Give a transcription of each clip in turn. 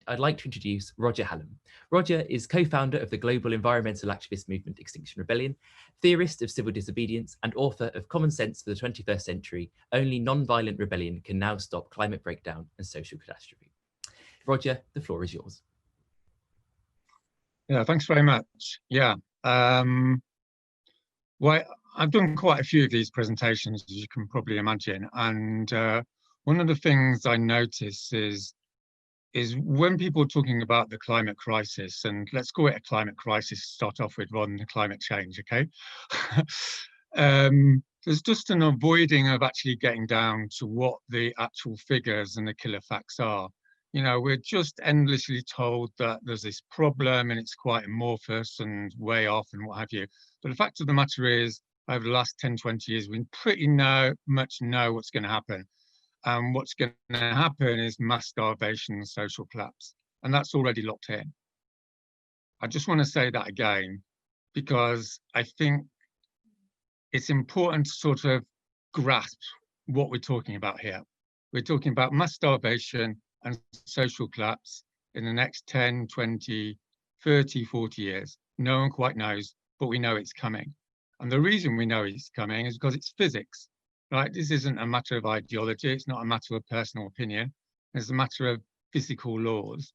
I'd like to introduce Roger Hallam. Roger is co-founder of the global environmental activist movement Extinction Rebellion, theorist of civil disobedience, and author of Common Sense for the 21st Century. Only non-violent rebellion can now stop climate breakdown and social catastrophe. Roger, the floor is yours. Yeah, thanks very much. Yeah, well, I've done quite a few of these presentations, as you can probably imagine, and one of the things I notice is when people are talking about the climate crisis, and let's call it a climate crisis to start off with rather than climate change, okay? There's just an avoiding of actually getting down to what the actual figures and the killer facts are. You know, we're just endlessly told that there's this problem and it's quite amorphous and way off and what have you. But the fact of the matter is, over the last 10, 20 years, we pretty much know what's going to happen. And what's going to happen is mass starvation and social collapse. And that's already locked in. I just want to say that again, because I think it's important to sort of grasp what we're talking about here. We're talking about mass starvation and social collapse in the next 10, 20, 30, 40 years. No one quite knows, but we know it's coming. And the reason we know it's coming is because it's physics, right? This isn't a matter of ideology. It's not a matter of personal opinion. It's a matter of physical laws.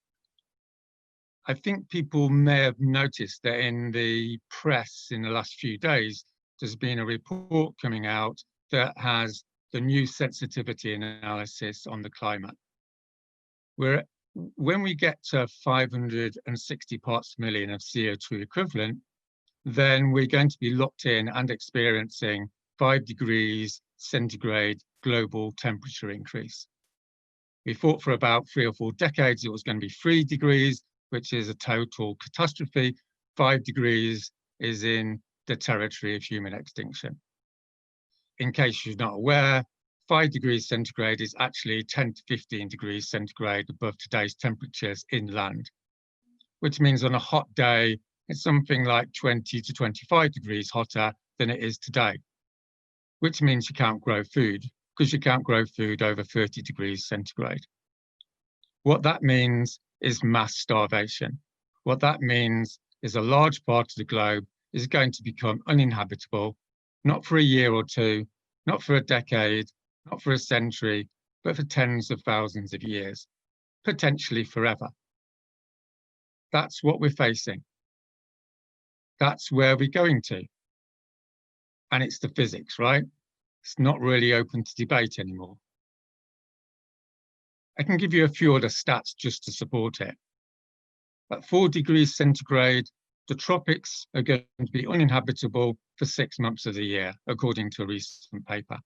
I think people may have noticed that in the press in the last few days, there's been a report coming out that has the new sensitivity analysis on the climate. When we get to 560 parts per million of CO2 equivalent, then we're going to be locked in and experiencing 5 degrees centigrade global temperature increase. We thought for about 3 or 4 decades it was going to be 3 degrees, which is a total catastrophe. 5 degrees is in the territory of human extinction. In case you're not aware, 5 degrees centigrade is actually 10 to 15 degrees centigrade above today's temperatures inland, which means on a hot day, it's something like 20 to 25 degrees hotter than it is today, which means you can't grow food because you can't grow food over 30 degrees centigrade. What that means is mass starvation. What that means is a large part of the globe is going to become uninhabitable, not for a year or two, not for a decade, not for a century, but for tens of thousands of years, potentially forever. That's what we're facing. That's where we're going to. And it's the physics, right? It's not really open to debate anymore. I can give you a few other stats just to support it. At 4 degrees centigrade, the tropics are going to be uninhabitable for 6 months of the year, according to a recent paper.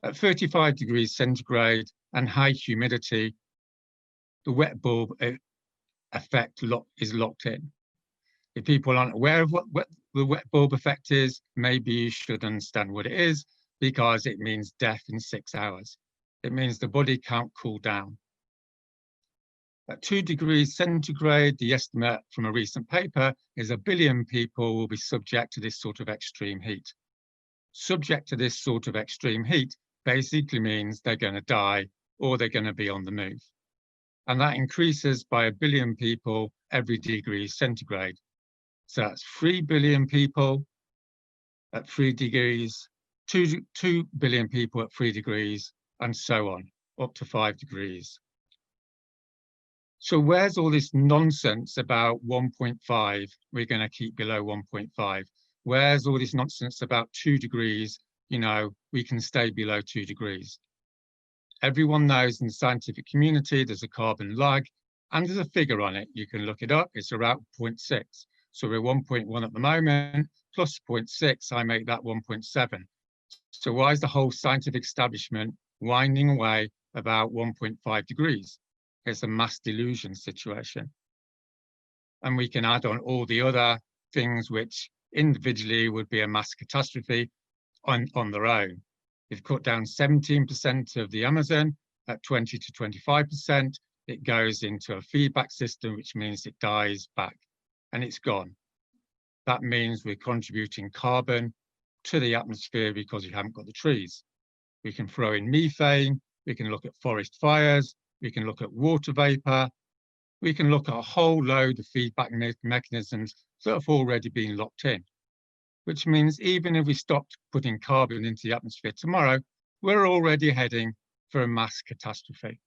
At 35 degrees centigrade and high humidity, the wet bulb effect is locked in. If people aren't aware of what the wet bulb effect is, maybe you should understand what it is, because it means death in 6 hours. It means the body can't cool down. At 2 degrees centigrade, the estimate from a recent paper is 1 billion people will be subject to this sort of extreme heat. Subject to this sort of extreme heat basically means they're going to die or they're going to be on the move. And that increases by 1 billion people every degree centigrade. So that's 3 billion people at 3 degrees, 2 billion people at 3 degrees, and so on, up to 5 degrees. So where's all this nonsense about 1.5, we're going to keep below 1.5? Where's all this nonsense about 2 degrees, you know, we can stay below 2 degrees? Everyone knows in the scientific community there's a carbon lag, and there's a figure on it. You can look it up. It's around 0.6. So we're 1.1 at the moment, plus 0.6, I make that 1.7. So why is the whole scientific establishment winding away about 1.5 degrees? It's a mass delusion situation. And we can add on all the other things which individually would be a mass catastrophe on their own. We've cut down 17% of the Amazon at 20 to 25%. It goes into a feedback system, which means it dies back and it's gone. That means we're contributing carbon to the atmosphere because we haven't got the trees. We can throw in methane, we can look at forest fires, we can look at water vapor, we can look at a whole load of feedback mechanisms that have already been locked in, which means even if we stopped putting carbon into the atmosphere tomorrow, we're already heading for a mass catastrophe.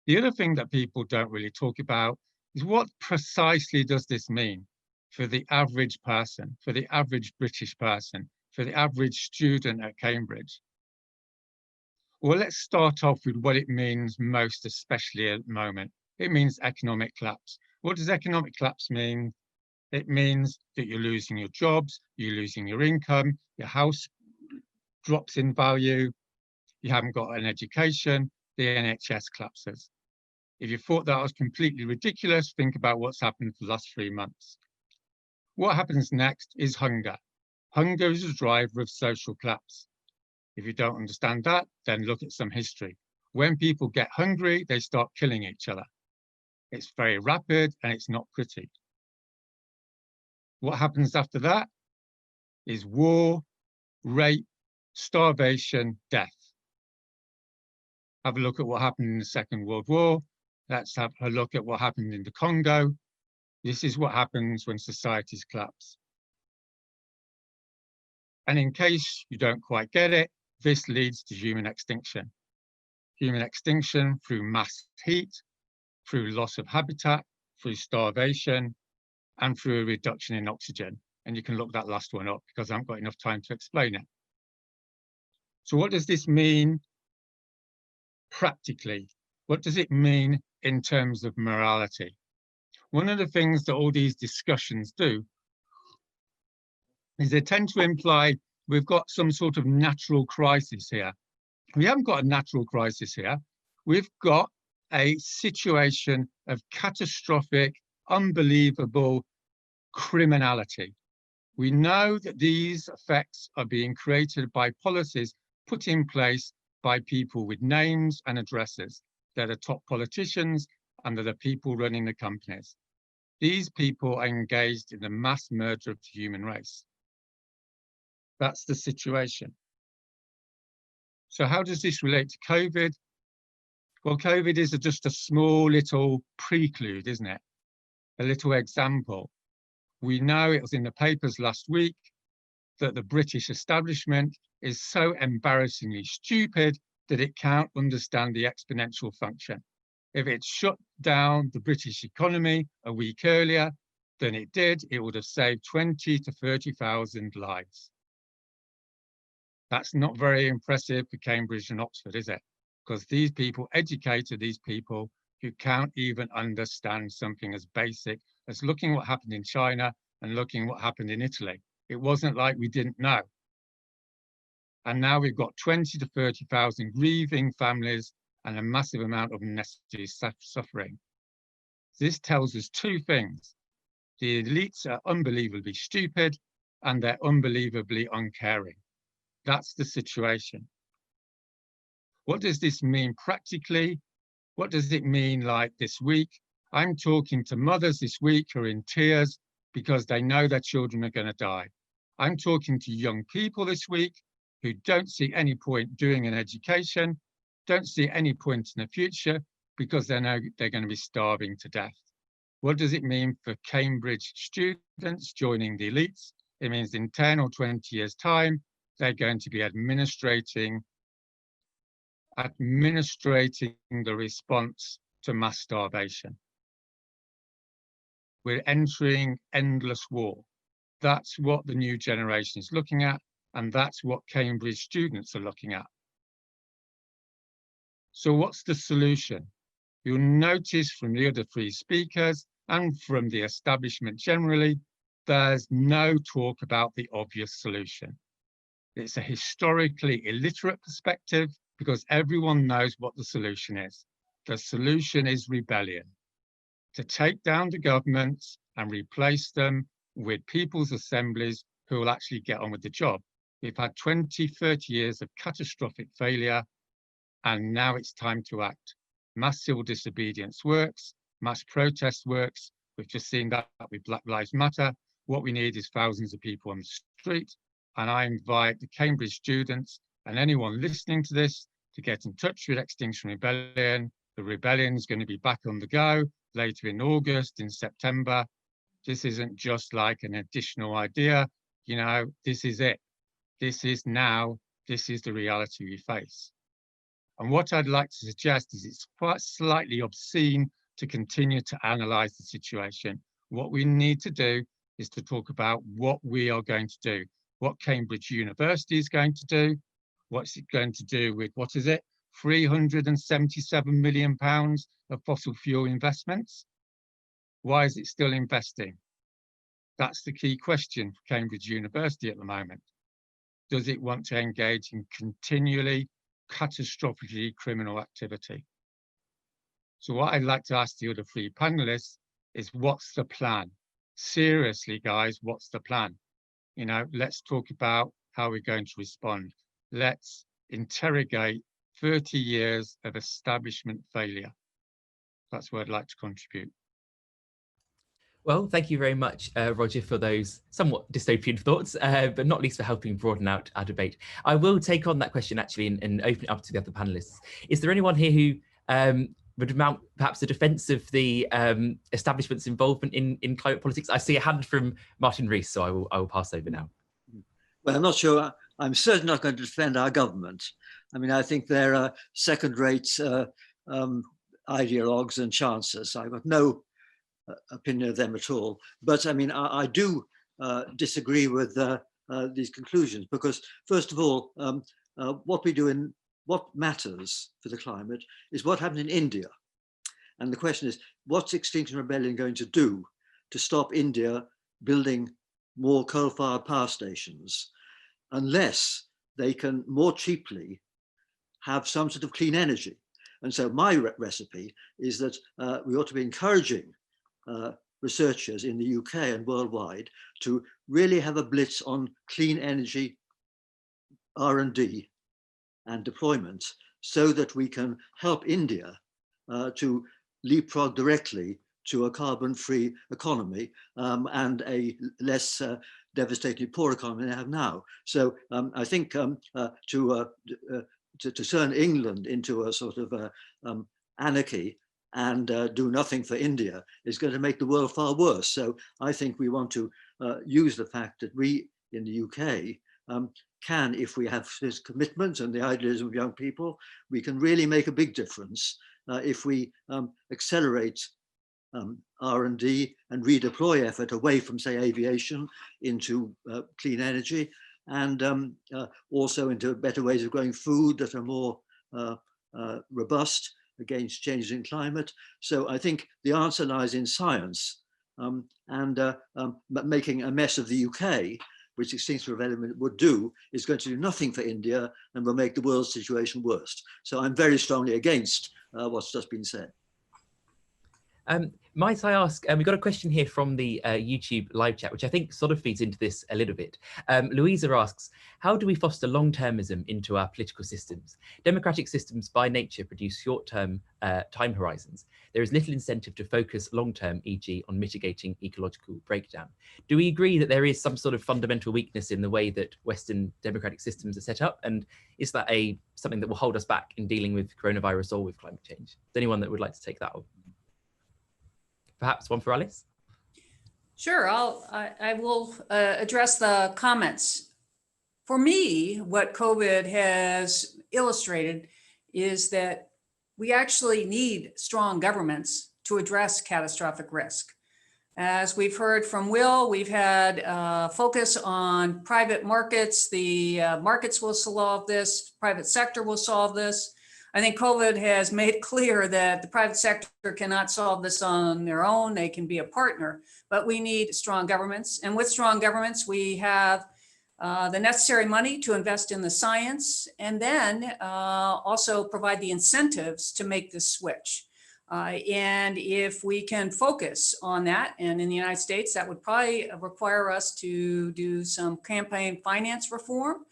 The other thing that people don't really talk about is what precisely does this mean for the average person, for the average British person, for the average student at Cambridge? Well, let's start off with what it means most, especially at the moment. It means economic collapse. What does economic collapse mean? It means that you're losing your jobs, you're losing your income, your house drops in value, you haven't got an education, the NHS collapses. If you thought that was completely ridiculous, think about what's happened for the last 3 months. What happens next is hunger. Hunger is a driver of social collapse. If you don't understand that, then look at some history. When people get hungry, they start killing each other. It's very rapid and it's not pretty. What happens after that is war, rape, starvation, death. Have a look at what happened in the Second World War. Let's have a look at what happened in the Congo. This is what happens when societies collapse. And in case you don't quite get it, this leads to human extinction. Human extinction through mass heat, through loss of habitat, through starvation, and through a reduction in oxygen. And you can look that last one up because I haven't got enough time to explain it. So what does this mean practically? What does it mean in terms of morality? One of the things that all these discussions do is they tend to imply we've got some sort of natural crisis here. We haven't got a natural crisis here. We've got a situation of catastrophic, unbelievable criminality. We know that these effects are being created by policies put in place by people with names and addresses. They're the top politicians and they're the people running the companies. These people are engaged in the mass murder of the human race. That's the situation. So how does this relate to COVID? Well, COVID is just a small little prelude, isn't it? A little example. We know, it was in the papers last week, that the British establishment is so embarrassingly stupid that it can't understand the exponential function. If it shut down the British economy a week earlier than it did, it would have saved 20 to 30,000 lives. That's not very impressive for Cambridge and Oxford, is it? Because these people educated these people who can't even understand something as basic as looking what happened in China and looking what happened in Italy. It wasn't like we didn't know. And now we've got 20 to 30,000 grieving families and a massive amount of unnecessary suffering. This tells us two things. The elites are unbelievably stupid and they're unbelievably uncaring. That's the situation. What does this mean practically? What does it mean like this week? I'm talking to mothers this week who are in tears because they know their children are going to die. I'm talking to young people this week who don't see any point doing an education, don't see any point in the future because they know they're going to be starving to death. What does it mean for Cambridge students joining the elites? It means in 10 or 20 years' time, they're going to be administrating the response to mass starvation. We're entering endless war. That's what the new generation is looking at, and that's what Cambridge students are looking at. So what's the solution? You'll notice from the other three speakers and from the establishment generally, there's no talk about the obvious solution. It's a historically illiterate perspective because everyone knows what the solution is. The solution is rebellion. To take down the governments and replace them with people's assemblies who will actually get on with the job. We've had 20, 30 years of catastrophic failure, and now it's time to act. Mass civil disobedience works, mass protest works. We've just seen that with Black Lives Matter. What we need is thousands of people on the street. And I invite the Cambridge students and anyone listening to this to get in touch with Extinction Rebellion, The rebellion is going to be back on the go later in August, in September. This isn't just like an additional idea. You know, this is it. This is now. This is the reality we face. And what I'd like to suggest is it's quite slightly obscene to continue to analyze the situation. What we need to do is to talk about what we are going to do, what Cambridge University is going to do, what's it going to do with, what is it, £377 million of fossil fuel investments? Why is it still investing? That's the key question for Cambridge University at the moment. Does it want to engage in continually catastrophically criminal activity? So what I'd like to ask the other three panelists is, what's the plan? Seriously, guys, what's the plan? You know, let's talk about how we're going to respond. Let's interrogate 30 years of establishment failure. That's where I'd like to contribute. Well, thank you very much, Roger, for those somewhat dystopian thoughts, but not least for helping broaden out our debate. I will take on that question actually and open it up to the other panelists. Is there anyone here who would mount perhaps a defence of the establishment's involvement in climate politics? I see a hand from Martin Rees, so I will pass over now. Well, I'm not sure. I'm certainly not going to defend our government. I mean, I think they're second-rate ideologues and chancers. I've got no opinion of them at all. But I mean, I do disagree with these conclusions, because first of all, what we do in what matters for the climate is what happened in India. And the question is, what's Extinction Rebellion going to do to stop India building more coal-fired power stations, unless they can more cheaply have some sort of clean energy? And so my recipe is that we ought to be encouraging researchers in the UK and worldwide to really have a blitz on clean energy R&D and deployment, so that we can help India to leapfrog directly to a carbon-free economy and a less devastatingly poor economy than they have now. So I think to turn England into a sort of anarchy and do nothing for India is going to make the world far worse. So I think we want to use the fact that we in the UK can, if we have this commitment and the idealism of young people, we can really make a big difference if we accelerate R&D and redeploy effort away from, say, aviation into clean energy, and also into better ways of growing food that are more robust against changes in climate. So I think the answer lies in science and making a mess of the UK, which Extinction Rebellion would do, is going to do nothing for India and will make the world's situation worse. So I'm very strongly against what's just been said. Might I ask, we've got a question here from the YouTube live chat, which I think sort of feeds into this a little bit. Louisa asks, how do we foster long-termism into our political systems? Democratic systems by nature produce short-term time horizons. There is little incentive to focus long-term, e.g. on mitigating ecological breakdown. Do we agree that there is some sort of fundamental weakness in the way that Western democratic systems are set up? And is that something that will hold us back in dealing with coronavirus or with climate change? Is there anyone that would like to take that on? Perhaps one for Alice? Sure, I will address the comments. For me, what COVID has illustrated is that we actually need strong governments to address catastrophic risk. As we've heard from Will, we've had focus on private markets. The markets will solve this, private sector will solve this. I think COVID has made clear that the private sector cannot solve this on their own. They can be a partner, but we need strong governments. And with strong governments, we have the necessary money to invest in the science, and then also provide the incentives to make this switch. And if we can focus on that, and in the United States, that would probably require us to do some campaign finance reform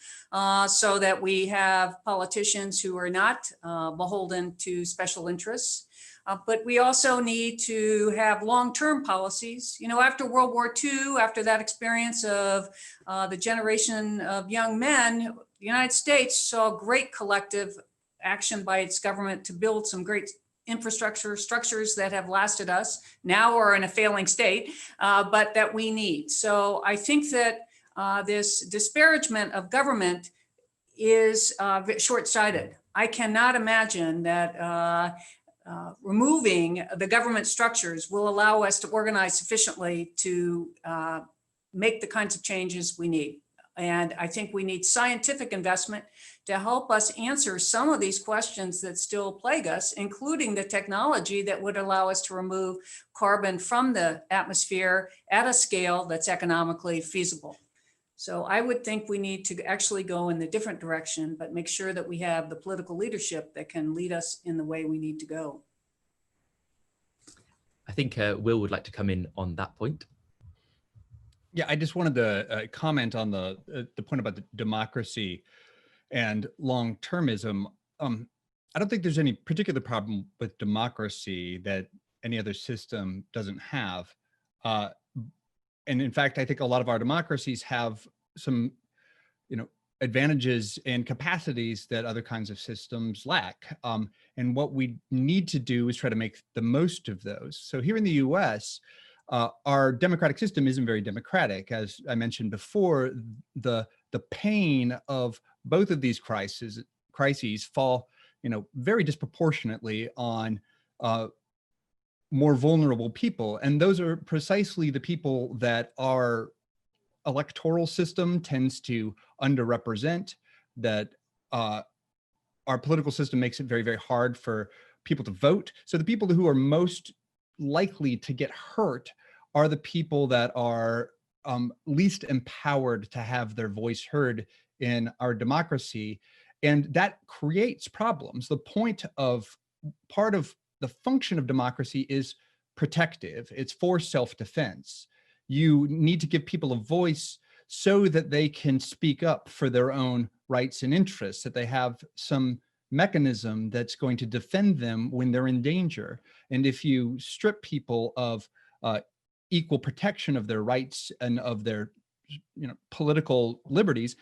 so that we have politicians who are not beholden to special interests. But we also need to have long-term policies. You know, after World War II, after that experience of the generation of young men, the United States saw great collective action by its government to build some great infrastructure structures that have lasted us now or in a failing state, but that we need. So I think that this disparagement of government is short-sighted. I cannot imagine that removing the government structures will allow us to organize sufficiently to make the kinds of changes we need. And I think we need scientific investment to help us answer some of these questions that still plague us, including the technology that would allow us to remove carbon from the atmosphere at a scale that's economically feasible. So I would think we need to actually go in the different direction, but make sure that we have the political leadership that can lead us in the way we need to go. I think Will would like to come in on that point. Yeah, I just wanted to comment on the point about the democracy and long-termism. I don't think there's any particular problem with democracy that any other system doesn't have. And in fact, I think a lot of our democracies have some, advantages and capacities that other kinds of systems lack. And what we need to do is try to make the most of those. So here in the US, our democratic system isn't very democratic. As I mentioned before, the pain of both of these crises fall, very disproportionately on more vulnerable people. And those are precisely the people that our electoral system tends to underrepresent, that our political system makes it very, very hard for people to vote. So the people who are most likely to get hurt are the people that are least empowered to have their voice heard in our democracy. And that creates problems. Part of the function of democracy is protective. It's for self-defense. You need to give people a voice so that they can speak up for their own rights and interests, that they have some mechanism that's going to defend them when they're in danger. And if you strip people of equal protection of their rights and of their political liberties,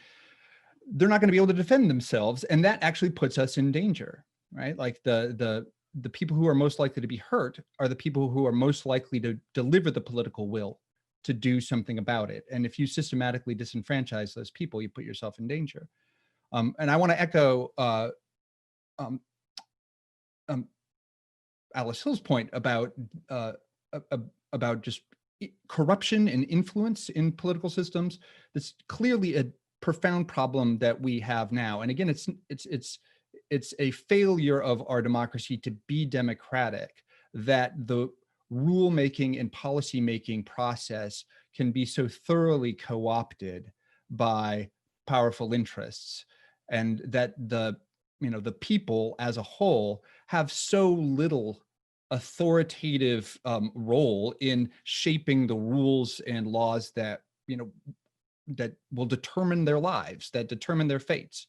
they're not going to be able to defend themselves. And that actually puts us in danger, right? Like the people who are most likely to be hurt are the people who are most likely to deliver the political will to do something about it. And if you systematically disenfranchise those people, you put yourself in danger. And I want to echo Alice Hill's point about just corruption and influence in political systems. That's clearly a profound problem that we have now. And again, it's a failure of our democracy to be democratic, that the rule-making and policy-making process can be so thoroughly co-opted by powerful interests, and that the people as a whole have so little authoritative role in shaping the rules and laws that that will determine their lives, that determine their fates.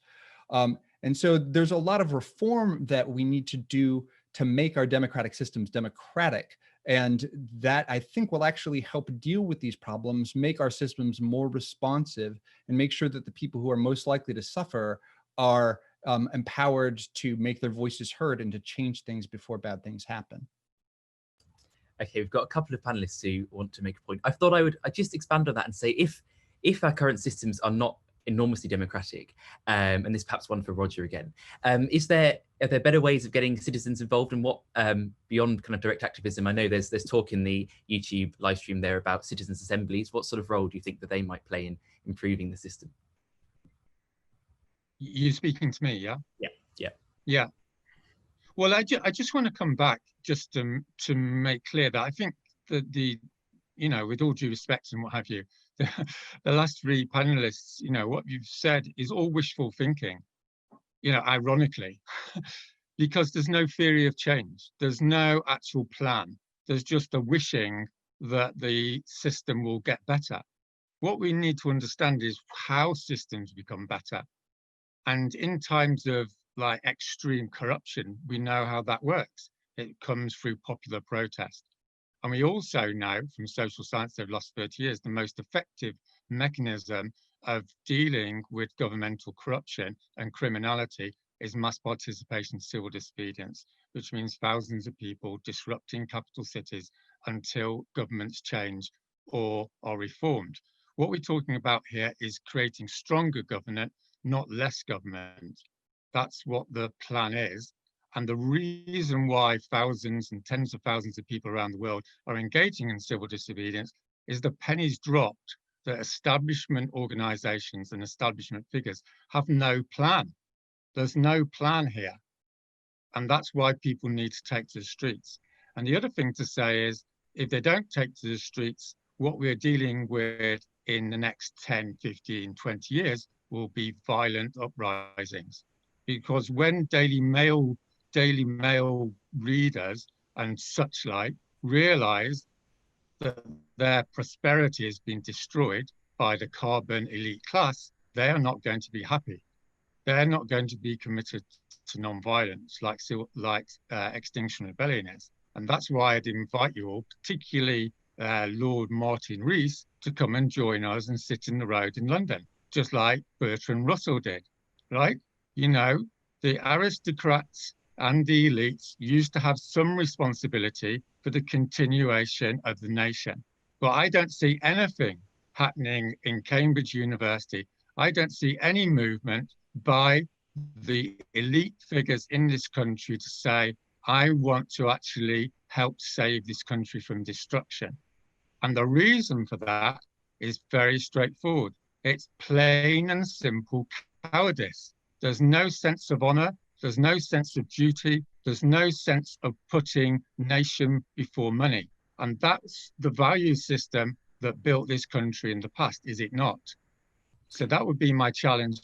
And so there's a lot of reform that we need to do to make our democratic systems democratic. And that, I think, will actually help deal with these problems, make our systems more responsive, and make sure that the people who are most likely to suffer are empowered to make their voices heard and to change things before bad things happen. Okay, we've got a couple of panelists who want to make a point. I thought I'd just expand on that and say, if our current systems are not enormously democratic, and this is perhaps one for Roger again, are there better ways of getting citizens involved, and what beyond kind of direct activism? I know there's talk in the YouTube live stream there about citizens' assemblies. What sort of role do you think that they might play in improving the system? You speaking to me, yeah? Yeah. Well, I just want to come back just to make clear that I think that with all due respect and what have you, the last three panelists, what you've said is all wishful thinking, ironically, because there's no theory of change. There's no actual plan. There's just a wishing that the system will get better. What we need to understand is how systems become better. And in times of extreme corruption, we know how that works. It comes through popular protest. And we also know from social science over the last 30 years, the most effective mechanism of dealing with governmental corruption and criminality is mass participation civil disobedience, which means thousands of people disrupting capital cities until governments change or are reformed. What we're talking about here is creating stronger government, not less government. That's what the plan is. And the reason why thousands and tens of thousands of people around the world are engaging in civil disobedience is the pennies dropped that establishment organizations and establishment figures have no plan. There's no plan here. And that's why people need to take to the streets. And the other thing to say is, if they don't take to the streets, what we're dealing with in the next 10, 15, 20 years will be violent uprisings. Because when Daily Mail readers and such like realize that their prosperity has been destroyed by the carbon elite class, they are not going to be happy. They're not going to be committed to non-violence like Extinction Rebellion is. And that's why I'd invite you all, particularly Lord Martin Rees, to come and join us and sit in the road in London, just like Bertrand Russell did, right? You know, the aristocrats and the elites used to have some responsibility for the continuation of the nation. But I don't see anything happening in Cambridge University. I don't see any movement by the elite figures in this country to say, I want to actually help save this country from destruction. And the reason for that is very straightforward. It's plain and simple cowardice. There's no sense of honor. There's no sense of duty. There's no sense of putting nation before money. And that's the value system that built this country in the past, is it not? So that would be my challenge,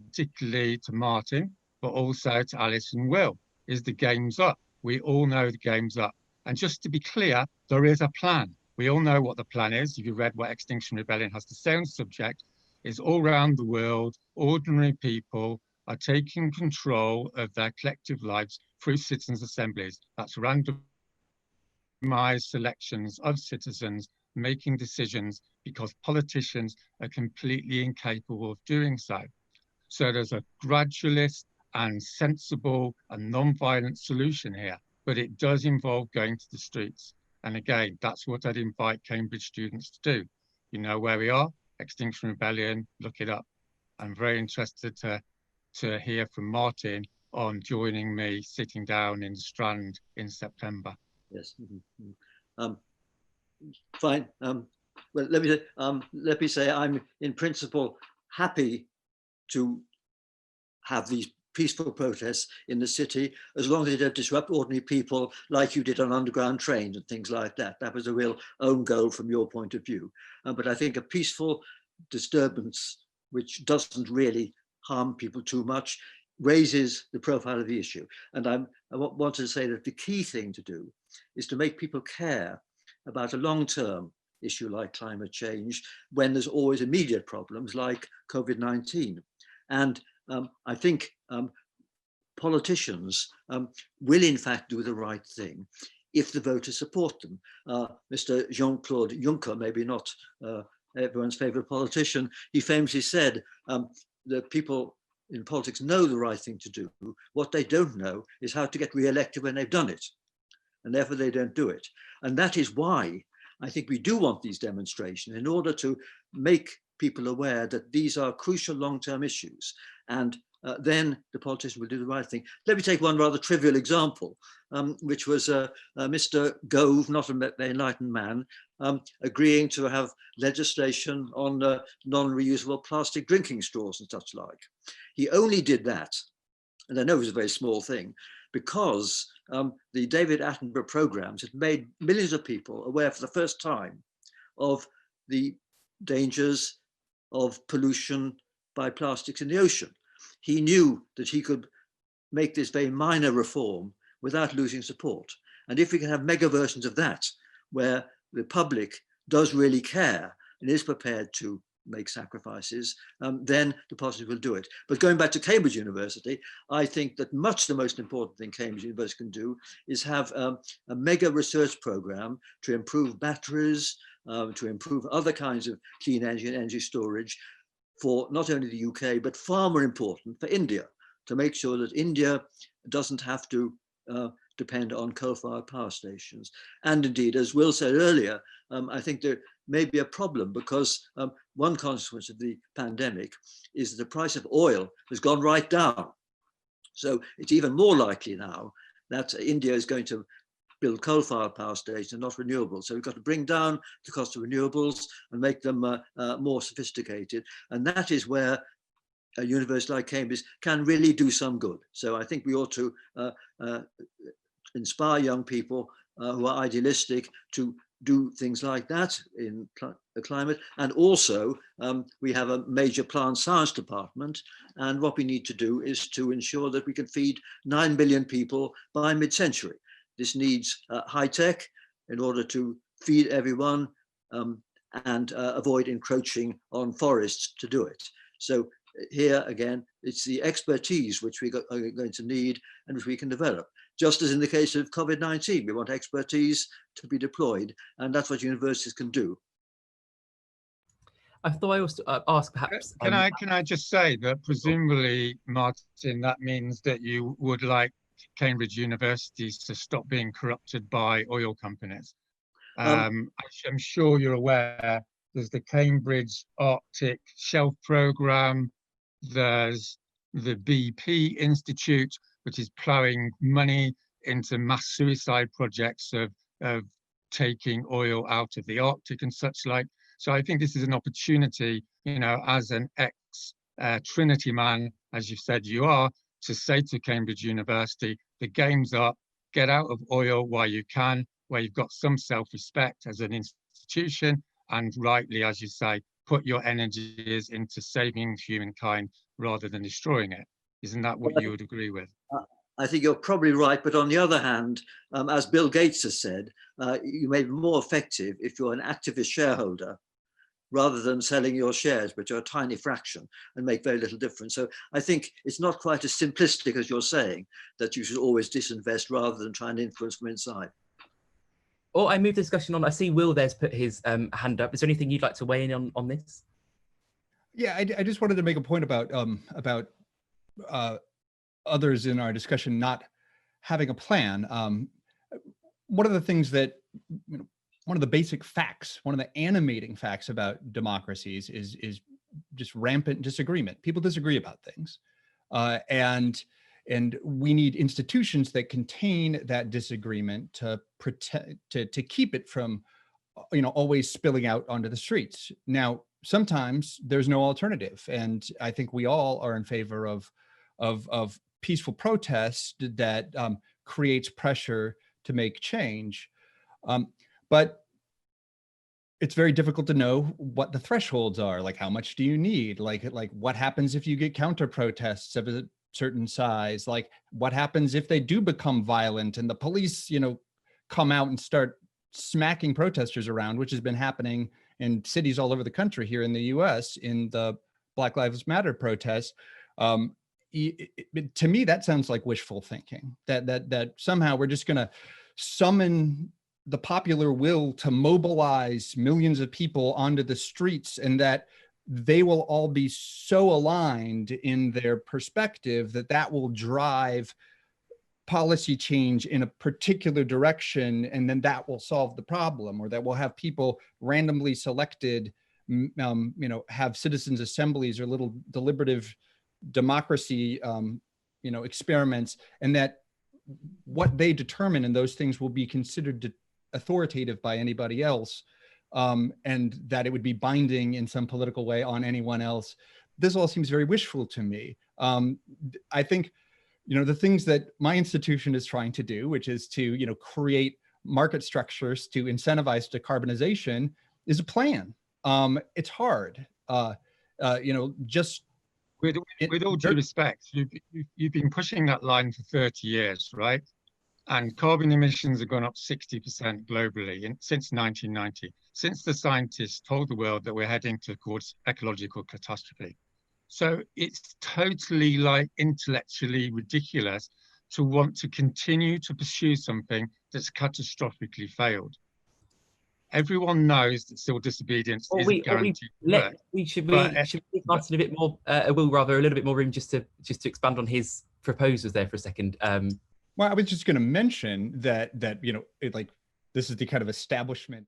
particularly to Martin, but also to Alice and Will, is the game's up. We all know the game's up. And just to be clear, there is a plan. We all know what the plan is. If you read what Extinction Rebellion has to say on the subject, is all around the world, ordinary people are taking control of their collective lives through citizens' assemblies. That's randomized selections of citizens making decisions because politicians are completely incapable of doing so. So there's a gradualist and sensible and non-violent solution here, but it does involve going to the streets. And again, that's what I'd invite Cambridge students to do. You know where we are, Extinction Rebellion, look it up. I'm very interested to hear from Martin on joining me sitting down in Strand in September. Yes. Fine. Well, let me say I'm in principle happy to have these peaceful protests in the city, as long as they don't disrupt ordinary people like you did on underground trains and things like that. That was a real own goal from your point of view. But I think a peaceful disturbance, which doesn't really harm people too much, raises the profile of the issue. And I want to say that the key thing to do is to make people care about a long-term issue like climate change when there's always immediate problems like COVID-19. And I think politicians will in fact do the right thing if the voters support them. Mr. Jean-Claude Juncker, maybe not everyone's favorite politician, he famously said that people in politics know the right thing to do. What they don't know is how to get re-elected when they've done it. And therefore they don't do it. And that is why I think we do want these demonstrations, in order to make people aware that these are crucial long-term issues. And then the politician will do the right thing. Let me take one rather trivial example, which was Mr. Gove, not a very enlightened man, agreeing to have legislation on non-reusable plastic drinking straws and such like. He only did that, and I know it was a very small thing, because the David Attenborough programs had made millions of people aware for the first time of the dangers of pollution by plastics in the ocean. He knew that he could make this very minor reform without losing support. And if we can have mega versions of that, where the public does really care and is prepared to make sacrifices, then the politicians will do it. But going back to Cambridge University, I think that much the most important thing Cambridge University can do is have a mega research program to improve batteries, to improve other kinds of clean energy and energy storage for not only the UK, but far more important for India, to make sure that India doesn't have to depend on coal-fired power stations. And indeed, as Will said earlier, I think there may be a problem because one consequence of the pandemic is that the price of oil has gone right down. So it's even more likely now that India is going to build coal-fired power stations and not renewables. So we've got to bring down the cost of renewables and make them more sophisticated. And that is where a university like Cambridge can really do some good. So I think we ought to inspire young people who are idealistic to do things like that in the climate. And also we have a major plant science department. And what we need to do is to ensure that we can feed 9 billion people by mid-century. This needs high tech in order to feed everyone and avoid encroaching on forests to do it. So here again, it's the expertise which we are going to need and which we can develop. Just as in the case of COVID-19, we want expertise to be deployed, and that's what universities can do. I thought I also ask perhaps. Can I just say that presumably, Martin, that means that you would like Cambridge universities to stop being corrupted by oil companies. I'm sure you're aware there's the Cambridge Arctic Shelf Programme, there's the BP Institute, which is ploughing money into mass suicide projects of taking oil out of the Arctic and such like. So I think this is an opportunity, you know, as an ex-Trinity man, as you've said you are, to say to Cambridge University, the game's up, get out of oil while you can, where you've got some self-respect as an institution, and rightly, as you say, put your energies into saving humankind rather than destroying it. Isn't that what you would agree with? I think you're probably right, but on the other hand, as Bill Gates has said, you may be more effective if you're an activist shareholder rather than selling your shares, which are a tiny fraction and make very little difference. So I think it's not quite as simplistic as you're saying, that you should always disinvest rather than try and influence from inside. Or I move the discussion on. I see Will there's put his hand up. Is there anything you'd like to weigh in on this? Yeah, I just wanted to make a point about others in our discussion not having a plan. One of the things that, you know, one of the basic facts, one of the animating facts about democracies is just rampant disagreement. People disagree about things, and we need institutions that contain that disagreement to protect, to keep it from, you know, always spilling out onto the streets. Now, sometimes there's no alternative, and I think we all are in favor of peaceful protest that creates pressure to make change. But it's very difficult to know what the thresholds are. Like, how much do you need? Like what happens if you get counter protests of a certain size? Like, what happens if they do become violent and the police, you know, come out and start smacking protesters around, which has been happening in cities all over the country here in the US in the Black Lives Matter protests. To me, that sounds like wishful thinking, that somehow we're just going to summon the popular will to mobilize millions of people onto the streets, and that they will all be so aligned in their perspective that will drive policy change in a particular direction, and then that will solve the problem, or that will have people randomly selected, you know, have citizens assemblies or little deliberative democracy, you know, experiments, and that what they determine in those things will be considered authoritative by anybody else, and that it would be binding in some political way on anyone else. This all seems very wishful to me. I think, you know, the things that my institution is trying to do, which is to, you know, create market structures to incentivize decarbonization, is a plan. It's hard. You know, just with all due respect, you've been pushing that line for 30 years, right? And carbon emissions have gone up 60% globally since 1990, since the scientists told the world that we're heading towards ecological catastrophe. So it's totally, like, intellectually ridiculous to want to continue to pursue something that's catastrophically failed. everyone knows that civil disobedience Or isn't guaranteed to work. should But, give Martin a bit more, Will rather, a little bit more room just to expand on his proposals there for a second. Well, I was just going to mention that this is the kind of establishment